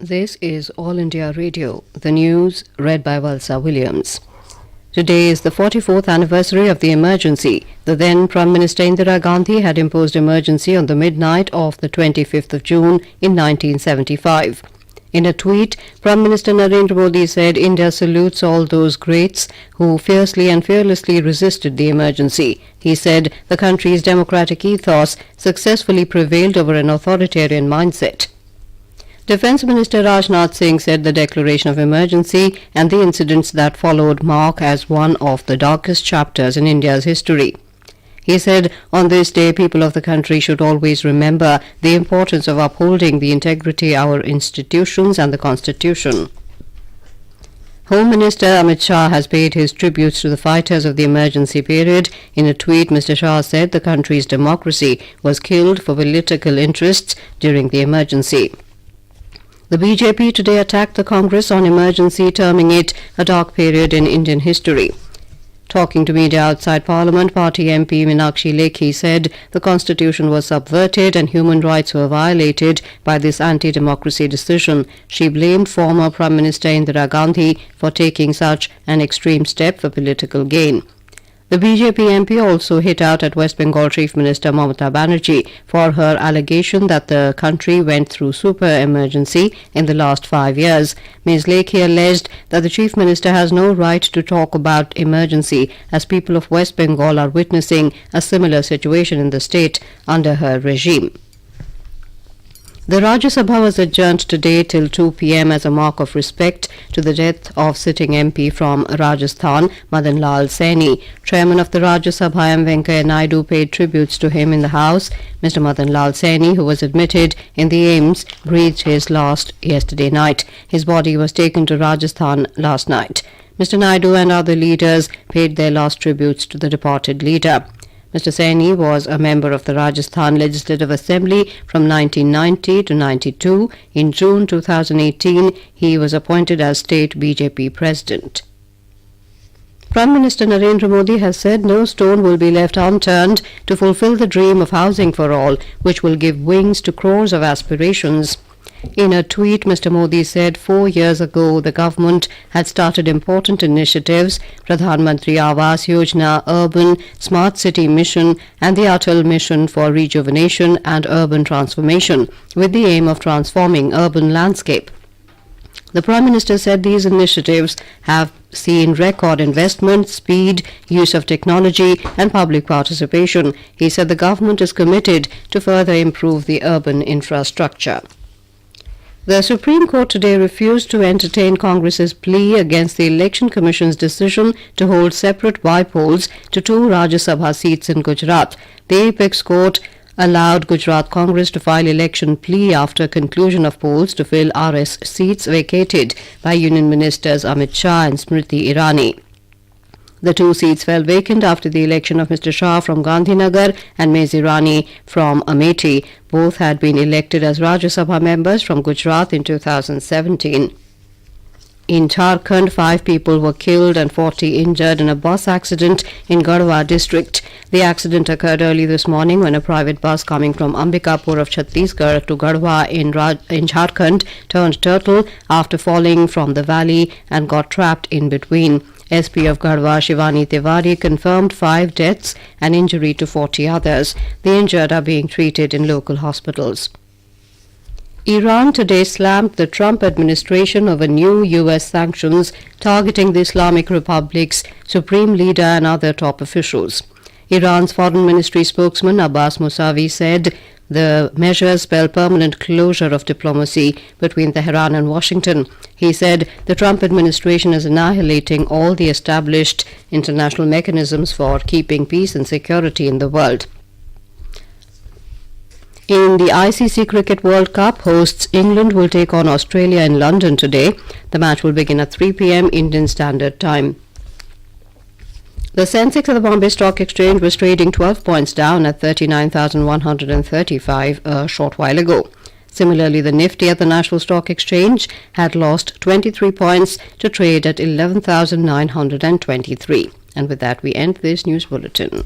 This is All India Radio, the news read by Valsa Williams. Today is the 44th anniversary of the emergency. The then Prime Minister Indira Gandhi had imposed emergency on the midnight of the 25th of June in 1975. In a tweet, Prime Minister Narendra Modi said India salutes all those greats who fiercely and fearlessly resisted the emergency. He said the country's democratic ethos successfully prevailed over an authoritarian mindset. Defence Minister Rajnath Singh said the declaration of emergency and the incidents that followed mark as one of the darkest chapters in India's history. He said, on this day, people of the country should always remember the importance of upholding the integrity of our institutions and the Constitution. Home Minister Amit Shah has paid his tributes to the fighters of the emergency period. In a tweet, Mr. Shah said the country's democracy was killed for political interests during the emergency. The BJP today attacked the Congress on emergency, terming it a dark period in Indian history. Talking to media outside Parliament, Party MP Meenakshi Lekhi said the Constitution was subverted and human rights were violated by this anti-democracy decision. She blamed former Prime Minister Indira Gandhi for taking such an extreme step for political gain. The BJP MP also hit out at West Bengal Chief Minister Mamata Banerjee for her allegation that the country went through super emergency in the last 5 years. Ms. Lekhi alleged that the Chief Minister has no right to talk about emergency as people of West Bengal are witnessing a similar situation in the state under her regime. The Rajya Sabha was adjourned today till 2 p.m. as a mark of respect to the death of sitting MP from Rajasthan, Madan Lal Saini. Chairman of the Rajya Sabha, M. Venkaiah Naidu, paid tributes to him in the House. Mr. Madan Lal Saini, who was admitted in the AIIMS, breathed his last yesterday night. His body was taken to Rajasthan last night. Mr. Naidu and other leaders paid their last tributes to the departed leader. Mr. Saini was a member of the Rajasthan Legislative Assembly from 1990 to 92. In June 2018, he was appointed as State BJP President. Prime Minister Narendra Modi has said no stone will be left unturned to fulfill the dream of housing for all, which will give wings to crores of aspirations. In a tweet, Mr. Modi said 4 years ago the government had started important initiatives, Pradhan Mantri Awas Yojana, Urban Smart City Mission and the Atal Mission for Rejuvenation and Urban Transformation, with the aim of transforming urban landscape. The Prime Minister said these initiatives have seen record investment, speed, use of technology and public participation. He said the government is committed to further improve the urban infrastructure. The Supreme Court today refused to entertain Congress's plea against the Election Commission's decision to hold separate by-polls to 2 Rajya Sabha seats in Gujarat. The Apex Court allowed Gujarat Congress to file election plea after conclusion of polls to fill RS seats vacated by Union Ministers Amit Shah and Smriti Irani. The 2 seats fell vacant after the election of Mr. Shah from Gandhinagar and Ms. Irani from Amethi. Both had been elected as Rajya Sabha members from Gujarat in 2017. In Jharkhand, 5 people were killed and 40 injured in a bus accident in Garhwa district. The accident occurred early this morning when a private bus coming from Ambikapur of Chhattisgarh to Garhwa in Jharkhand turned turtle after falling from the valley and got trapped in between. SP of Garhwa Shivani Tiwari confirmed 5 deaths and injury to 40 others. The injured are being treated in local hospitals. Iran today slammed the Trump administration over new U.S. sanctions targeting the Islamic Republic's supreme leader and other top officials. Iran's Foreign Ministry spokesman Abbas Mousavi said the measures spell permanent closure of diplomacy between Tehran and Washington. He said the Trump administration is annihilating all the established international mechanisms for keeping peace and security in the world. In the ICC Cricket World Cup, hosts England will take on Australia in London today. The match will begin at 3 p.m. Indian Standard Time. The Sensex at the Bombay Stock Exchange was trading 12 points down at 39,135 a short while ago. Similarly, the Nifty at the National Stock Exchange had lost 23 points to trade at 11,923. And with that, we end this news bulletin.